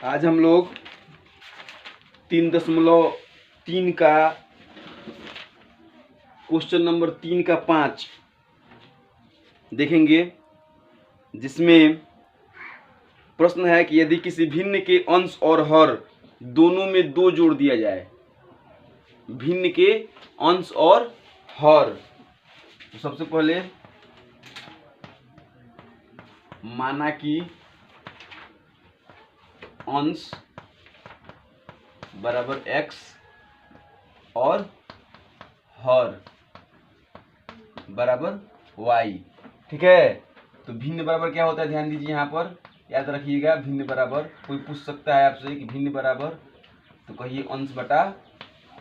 आज हम लोग 3.3 का क्वेश्चन नंबर 3 का 5 देखेंगे, जिसमें प्रश्न है कि यदि किसी भिन्न के अंश और हर दोनों में 2 जोड़ दिया जाए। भिन्न के अंश और हर, तो सबसे पहले माना कि अंश बराबर x और हर बराबर y। ठीक है, तो भिन्न बराबर क्या होता है, ध्यान दीजिए, यहाँ पर याद रखिएगा। भिन्न बराबर कोई पूछ सकता है आपसे कि भिन्न बराबर, तो कहिए अंश बटा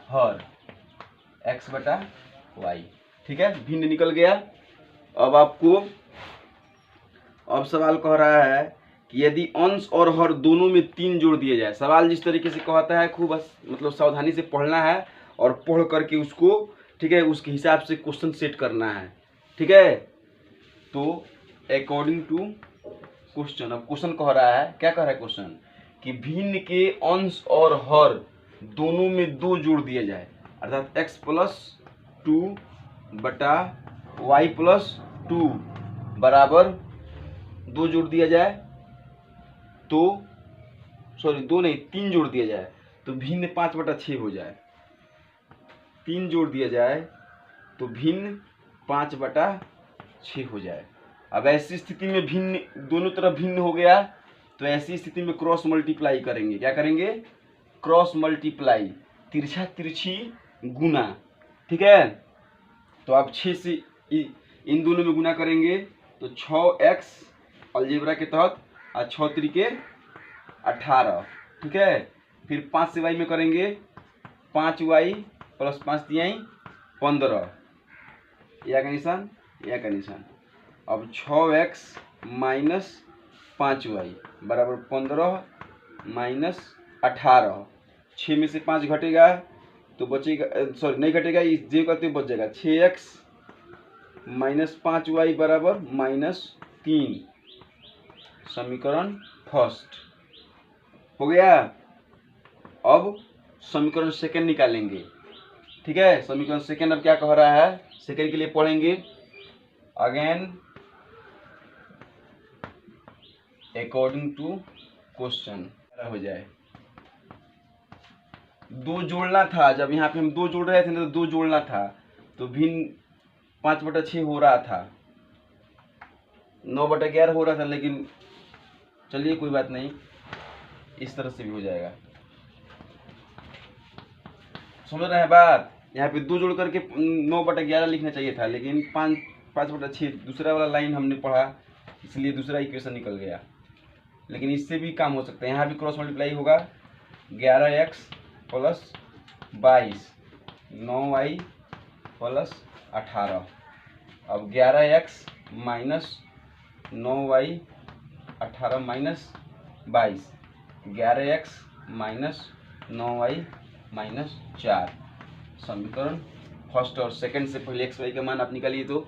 हर, x बटा y। ठीक है, भिन्न निकल गया। अब सवाल कह रहा है कि यदि अंश और हर दोनों में 3 जोड़ दिए जाए। सवाल जिस तरीके से कहता है खूब मतलब सावधानी से पढ़ना है और पढ़ करके उसको, ठीक है, उसके हिसाब से क्वेश्चन सेट करना है। ठीक है, तो अकॉर्डिंग टू क्वेश्चन, अब क्वेश्चन कह रहा है, क्या कह रहा है क्वेश्चन, कि भिन्न के अंश और हर दोनों में 2 जोड़ दिया जाए, अर्थात x प्लस 2 बटा y प्लस 2 बराबर 2 जोड़ दिया जाए, तो सॉरी 2 नहीं 3 जोड़ दिया जाए, तो भिन्न 5/6 हो जाए। 3 जोड़ दिया जाए तो भिन्न 5/6 हो जाए। अब ऐसी स्थिति में भिन्न दोनों तरफ भिन्न हो गया, तो ऐसी स्थिति में क्रॉस मल्टीप्लाई करेंगे। क्या करेंगे? क्रॉस मल्टीप्लाई, तिरछा तिरछी गुना। ठीक है, तो आप 6 से इन दोनों में गुना करेंगे तो 6x अलजेब्रा के तहत और 6 त्रिके 18। ठीक है, फिर 5 से y में करेंगे 5y प्लस 5 तिहाई 15, या का निशान, या का निशान। अब 6x माइनस 5y बराबर 15 माइनस 18। 6 में से 5 घटेगा तो बचेगा, सॉरी नहीं घटेगा, इस जे करते बच जाएगा। 6x माइनस 5y बराबर -3। समीकरण फर्स्ट हो गया। अब समीकरण सेकंड निकालेंगे। ठीक है, समीकरण सेकंड अब क्या कह रहा है, सेकंड के लिए पढ़ेंगे अगेन अकॉर्डिंग टू क्वेश्चन। हो जाए 2 जोड़ना था, जब यहाँ पे हम 2 जोड़ रहे थे ना, तो 2 जोड़ना था, तो भिन्न 5/6 हो रहा था, 9/11 हो रहा था, लेकिन चलिए कोई बात नहीं, इस तरह से भी हो जाएगा। समझ रहे हैं बात? यहाँ पे 2 जोड़ करके 9/11 लिखना चाहिए था, लेकिन 5/6 दूसरा वाला लाइन हमने पढ़ा, इसलिए दूसरा इक्वेशन निकल गया। लेकिन इससे भी काम हो सकता है, यहाँ भी क्रॉस मल्टीप्लाई होगा। 11x plus 22, 9y plus 18। अब 11x minus 9y 18 minus 22, 11x minus 9y minus 4। समीकरण फर्स्ट और सेकंड से पहले x y का मान आप निकालिए, तो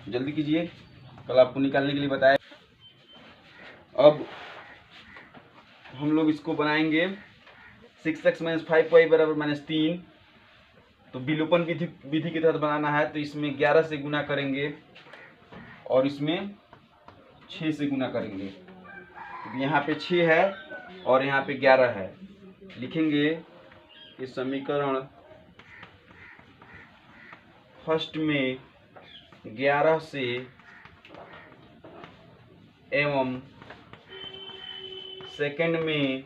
जल्दी कीजिए, कल आपको निकालने के लिए बताया। अब हम लोग इसको बनाएंगे 6x माइनस 5y बराबर -3। तो विलोपन विधि के तहत बनाना है, तो इसमें 11 से गुना करेंगे और इसमें 6 से गुना करेंगे। तो यहाँ पे 6 है और यहाँ पे 11 है। लिखेंगे कि समीकरण फर्स्ट में 11 से एवं सेकंड में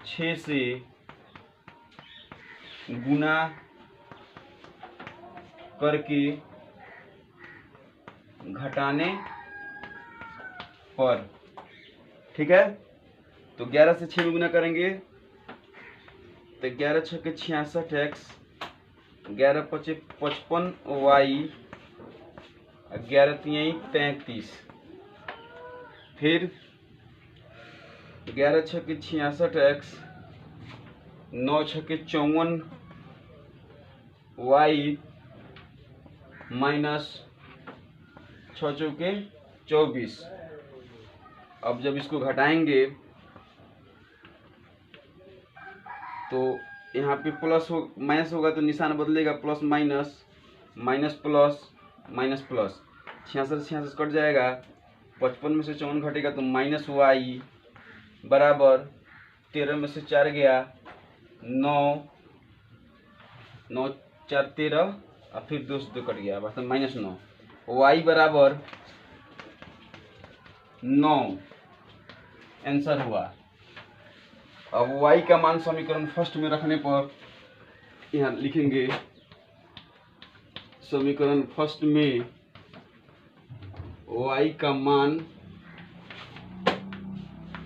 6 से गुना करके घटाने पर। ठीक है, तो 11 से 6 में गुना करेंगे तो 11 छके 66x, 11 पचे 55y, 11 तिहाई 33। फिर 11 छके 66x, 9 छके 54y माइनस 6 चौके 24। अब जब इसको घटाएंगे तो यहाँ पे प्लस हो माइनस होगा तो निशान बदलेगा, plus minus, minus plus, minus plus, 66 cut जाएगा, 55 में से 54 घटेगा तो माइनस वाई बराबर 13 में से 4 गया 9, 9 4 13 और फिर 2 से 2 कट गया बस माइनस 9, वाई बराबर 9 आंसर हुआ। अब y का मान समीकरण फर्स्ट में रखने पर यहाँ लिखेंगे, समीकरण फर्स्ट में y का मान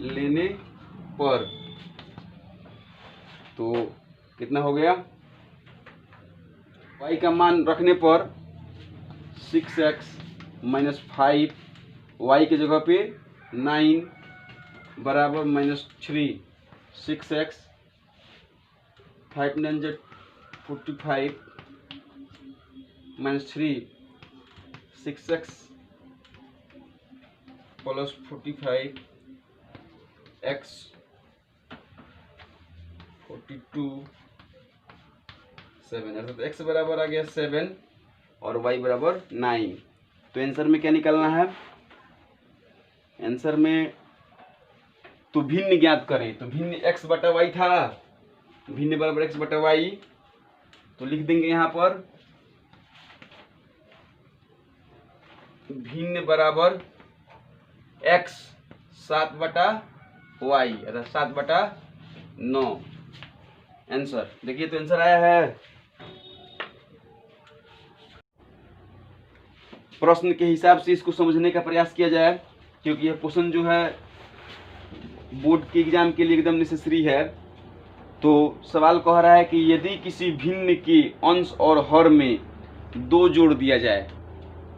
लेने पर तो कितना हो गया, y का मान रखने पर 6x माइनस 5, y की जगह पे 9 बराबर minus 3, 6x 5 9 45 minus 3, 6x plus 45 x 42 7, अर्थात x बराबर आ गया 7 और y बराबर 9। तो आंसर में क्या निकालना है, आंसर में तो भिन्न ज्ञात करें, तो भिन्न x बटा y था, भिन्न बराबर x बटा y, तो लिख देंगे यहाँ पर भिन्न बराबर x 7 बटा y अर्थात 7 बटा 9 आंसर। देखिए तो आंसर आया है। प्रश्न के हिसाब से इसको समझने का प्रयास किया जाए, क्योंकि यह क्वेश्चन जो है बोर्ड के एग्जाम के लिए एकदम नेसेसरी है। तो सवाल कह रहा है कि यदि किसी भिन्न के अंश और हर में 2 जोड़ दिया जाए,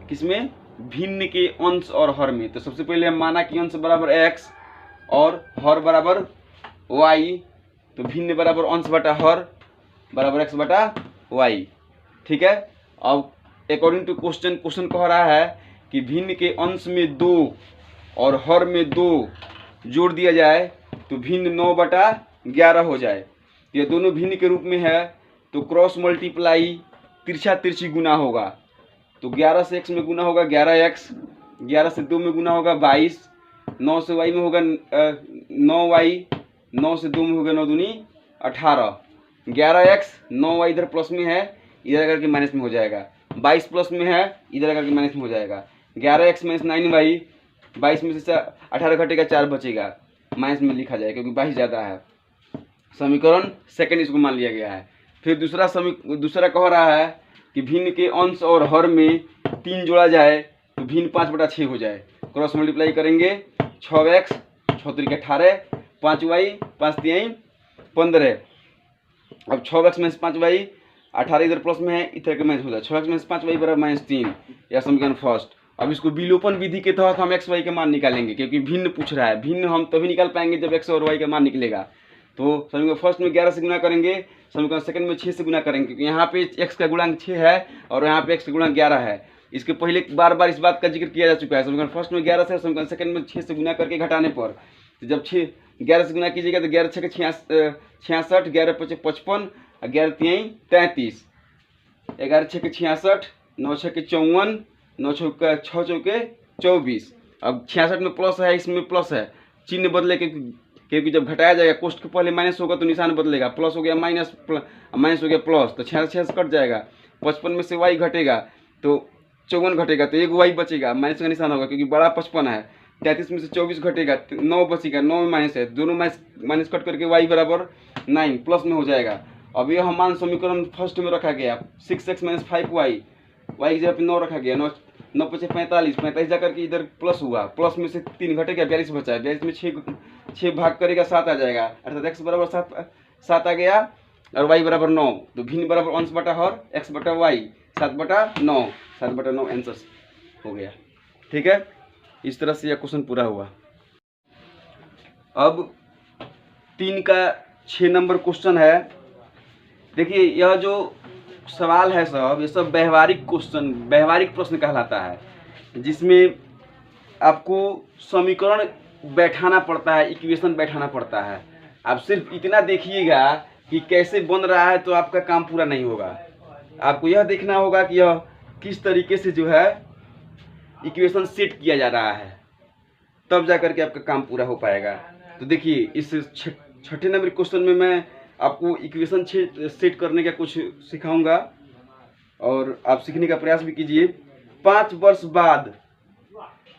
किसमें, भिन्न के अंश और हर में, तो सबसे पहले हम माना कि अंश बराबर x और हर बराबर y, तो भिन्न बराबर अंश बटा हर बराबर x बटा y, ठीक है। अब अकॉर्डिंग टू क्वेश्चन कह रहा है कि भिन्न के अंश में 2 और हर में 2 जोड़ दिया जाए तो भिन्न 9 बटा 11 हो जाए। ये दोनों भिन्न के रूप में है तो क्रॉस मल्टीप्लाई तिरछा तिरछी गुना होगा, तो 11 से x में गुना होगा 11x, 11 से 2 में गुना होगा 22, 9 से y में होगा 9y, 9 से 2 में होगा 9 दूनी 18, 11x 9y इधर प्लस में है, इधर करके माइनस में हो जाएगा, 22 प्लस में है, इधर करके माइनस में हो जाएगा, 11x माइनस 9y, 22 में से 18 घटेगा 4 बचेगा, माइनस में लिखा जाएगा क्योंकि 22 ज़्यादा है। समीकरण सेकंड इसको मान लिया गया है। फिर दूसरा कह रहा है कि भिन्न के अंश और हर में 3 जोड़ा जाए तो भिन्न 5 बटा 6 हो जाए। क्रॉस मल्टीप्लाई करेंगे 6x 6 3 18, 5y 5 3 15, अब 6x माइनस 5y, 18 इधर प्लस में है, इधर के माइनस हो जाए, 6x माइनस 5y बराबर -3, यह समीकरण फर्स्ट। अब इसको विलोपन विधि के तहत हम x y के मान निकालेंगे, क्योंकि भिन्न पूछ रहा है, भिन्न हम तभी निकाल पाएंगे जब x और y का मान निकलेगा। तो समीकरण फर्स्ट में 11 से गुना करेंगे, समीकरण सेकंड में 6 से गुना करेंगे, क्योंकि यहाँ पे x का गुणांक 6 है और यहाँ पे x का गुणांक 11 है। इसके पहले बार बार इस बात का जिक्र किया जा चुका है। समीकरण फर्स्ट में 11 से, समीकरण सेकंड में 6 से गुना करके घटाने पर, तो जब 11 से गुना कीजिएगा तो 11 6 66, 11 5 55, 11 3 33, 11 6 66, 9 6 54, 9 6 6 24। अब 66 में प्लस है, इसमें प्लस है, चिन्ह बदले क्योंकि जब घटाया जाएगा कोष्ठ के पहले माइनस होगा तो निशान बदलेगा, प्लस हो गया माइनस, माइनस हो गया प्लस, तो 66 कट जाएगा, 55 में से y घटेगा तो 54 घटेगा, तो एक y बचेगा, माइनस का निशान होगा क्योंकि बड़ा 55 है। 33 में से 24 घटेगा, 9 बचेगा, 9 में माइनस है, दोनों माइनस कट करके y बराबर 9 प्लस में हो जाएगा। अब यह मान समीकरण फर्स्ट में रखा गया, 6x माइनस 5y, y की जगह पे 9 रखा गया, 9 5 45, 45 जाकर के इधर प्लस हुआ, प्लस में से 3 घटेगा, 42 बचा है, 42 में 6 भाग करेगा 7 आ जाएगा, अर्थात x बराबर 7 आ गया और y बराबर 9, तो भिन्न बराबर अंश बटा हर x बटा y, 7 बटा 9, 7 बटा 9 आंसर हो गया। ठीक है, इस तरह से यह क्वेश्चन पूरा हुआ। अब 3 का 6 नंबर क्वेश्चन है। देखिए यह जो सवाल है साहब, ये सब व्यवहारिक प्रश्न कहलाता है, जिसमें आपको समीकरण बैठाना पड़ता है, इक्वेशन बैठाना पड़ता है। आप सिर्फ इतना देखिएगा कि कैसे बन रहा है तो आपका काम पूरा नहीं होगा। आपको यह देखना होगा कि यह किस तरीके से जो है इक्वेशन सेट किया जा रहा है, तब जा करके आपका काम पूरा हो पाएगा। तो देखिए इस छठे नंबर क्वेश्चन में मैं आपको इक्वेशन सेट करने का कुछ सिखाऊंगा और आप सीखने का प्रयास भी कीजिए। 5 वर्ष बाद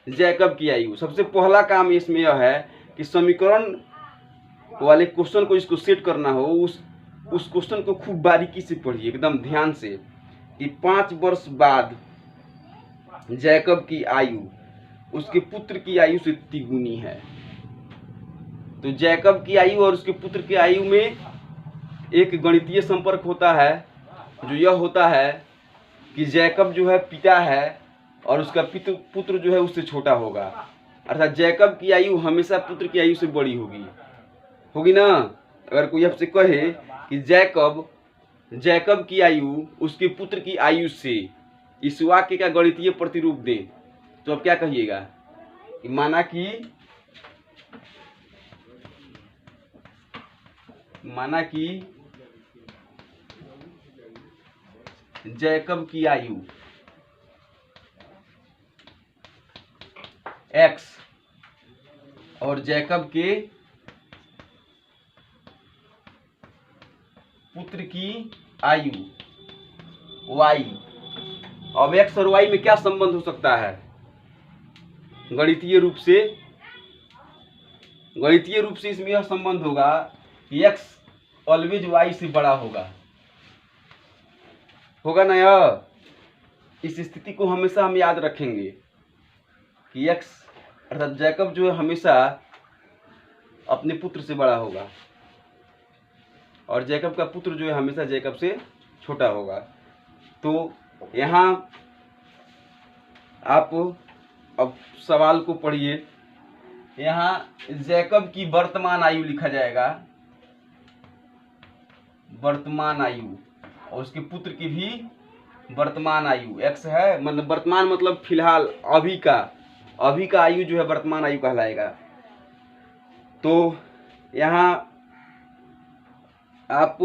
जैकब की आयु। सबसे पहला काम इसमें यह है कि समीकरण वाले क्वेश्चन को इसको सेट करना हो, उस क्वेश्चन को खूब बारीकी से पढ़िए, एकदम ध्यान से, कि 5 वर्ष बाद जैकब की आयु उसके पुत्र की आयु से तिगुनी है। तो जैकब की आयु और उसके पुत्र की आयु में एक गणितीय संपर्क होता है, जो यह होता है कि जैकब जो है पिता है और उसका पुत्र जो है उससे छोटा होगा। अर्थात जैकब की आयु हमेशा पुत्र की आयु से बड़ी होगी ना। अगर कोई आपसे कहे कि जैकब की आयु उसके पुत्र की आयु से, इस वाक्य का गणितीय प्रतिरूप दें, तो आप क्या कहिएगा कि माना कि जैकब की आयु x और जैकब के पुत्र की आयु y। अब x और y में क्या संबंध हो सकता है? गणितीय रूप से इसमें यह संबंध होगा कि x ऑलवेज y से बड़ा होगा ना। यह इस स्थिति को हमेशा हम याद रखेंगे कि x अर्थात जैकब जो है हमेशा अपने पुत्र से बड़ा होगा और जैकब का पुत्र जो है हमेशा जैकब से छोटा होगा। तो यहाँ आप अब सवाल को पढ़िए। यहाँ जैकब की वर्तमान आयु लिखा जाएगा, वर्तमान आयु, और उसके पुत्र की भी वर्तमान आयु x है, मतलब वर्तमान मतलब फिलहाल अभी का आयु जो है वर्तमान आयु कहलाएगा। तो यहाँ आप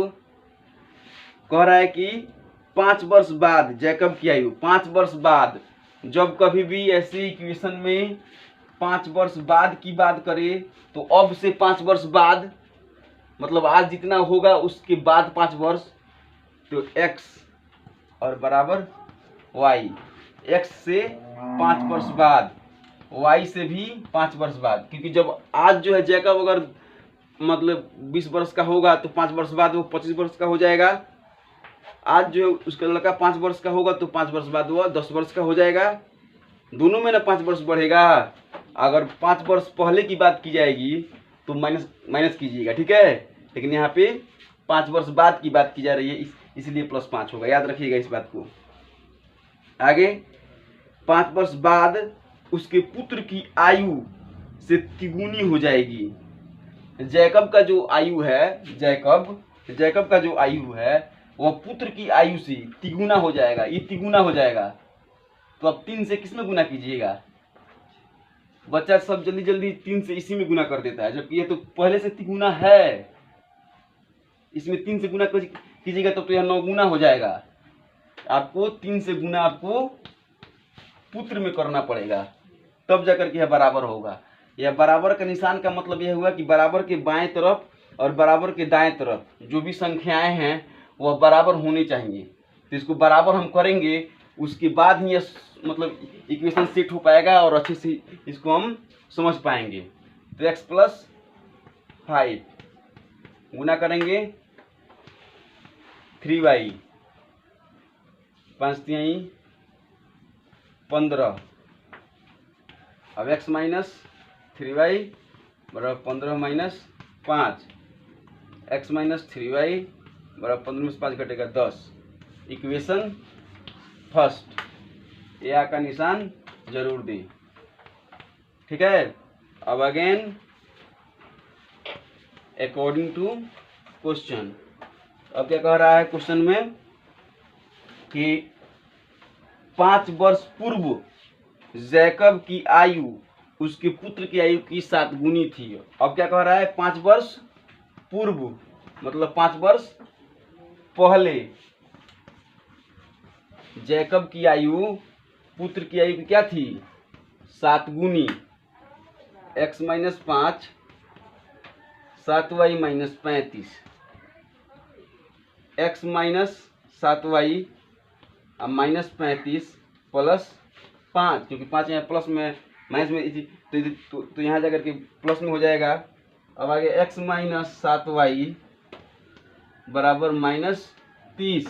कह रहा है कि 5 वर्ष बाद जैकब की आयु, 5 वर्ष बाद, जब कभी भी ऐसी इक्वेशन में 5 वर्ष बाद की बात करें तो अब से 5 वर्ष बाद, मतलब आज जितना होगा उसके बाद 5 वर्ष, तो x और बराबर y, x से 5 वर्ष बाद, y से भी 5 वर्ष बाद। क्योंकि जब आज जो है जैकब अगर मतलब 20 वर्ष का होगा तो 5 वर्ष बाद वो 25 वर्ष का हो जाएगा। आज जो है उसका लड़का 5 वर्ष का होगा तो 5 वर्ष बाद वो 10 वर्ष का हो जाएगा। दोनों में ना 5 वर्ष बढ़ेगा। अगर 5 वर्ष पहले की बात की जाएगी तो माइनस कीजिएगा, ठीक है। लेकिन यहाँ पे 5 वर्ष बाद की बात की जा रही है, इसलिए +5 होगा, याद रखिएगा इस बात को। आगे 5 वर्ष बाद उसके पुत्र की आयु से तिगुनी हो जाएगी। जैकब का जो आयु है, जैकब का जो आयु है वह पुत्र की आयु से तिगुना हो जाएगा। ये तिगुना हो जाएगा तो अब 3 से किस में गुना कीजिएगा? बच्चा सब जल्दी 3 से इसी में गुना कर देता है, जबकि ये तो पहले से तिगुना है। इसमें 3 से गुना कीजिएगा तब तो यह 9 गुना हो जाएगा। आपको 3 से गुना आपको पुत्र में करना पड़ेगा, तब जाकर के यह बराबर होगा। यह बराबर का निशान का मतलब यह हुआ कि बराबर के बाएं तरफ और बराबर के दाएं तरफ जो भी संख्याएं हैं वह बराबर होनी चाहिए। तो इसको बराबर हम करेंगे, उसके बाद ही मतलब इक्वेशन सेट हो पाएगा और अच्छे से इसको हम समझ पाएंगे। तो x + 5 गुना करेंगे 3y, 5 3 15। अब x - 3y बराबर 15 - 5, x - 3y बराबर 15 में से 5 घटेगा 10। इक्वेशन फर्स्ट, या का निशान जरूर दें, ठीक है। अब अगेन अकॉर्डिंग टू क्वेश्चन, अब क्या कह रहा है क्वेश्चन में कि 5 वर्ष पूर्व जैकब की आयु उसके पुत्र की आयु की 7 गुनी थी। अब क्या कह रहा है, 5 वर्ष पूर्व, मतलब 5 वर्ष पहले जैकब की आयु पुत्र की आयु की क्या थी, 7 गुनी। x minus 5 7y minus 35, x minus 7y minus 35 plus 5, क्योंकि 5 यहाँ प्लस में माइनस में तो यहाँ जाकर के प्लस में हो जाएगा। अब आगे x माइनस 7y बराबर माइनस 30,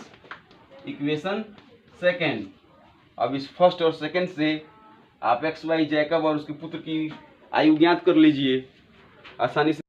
इक्वेशन सेकेंड। अब इस फर्स्ट और सेकेंड से आप एक्स वाई जैकब और उसके पुत्र की आयु ज्ञात कर लीजिए आसानी से।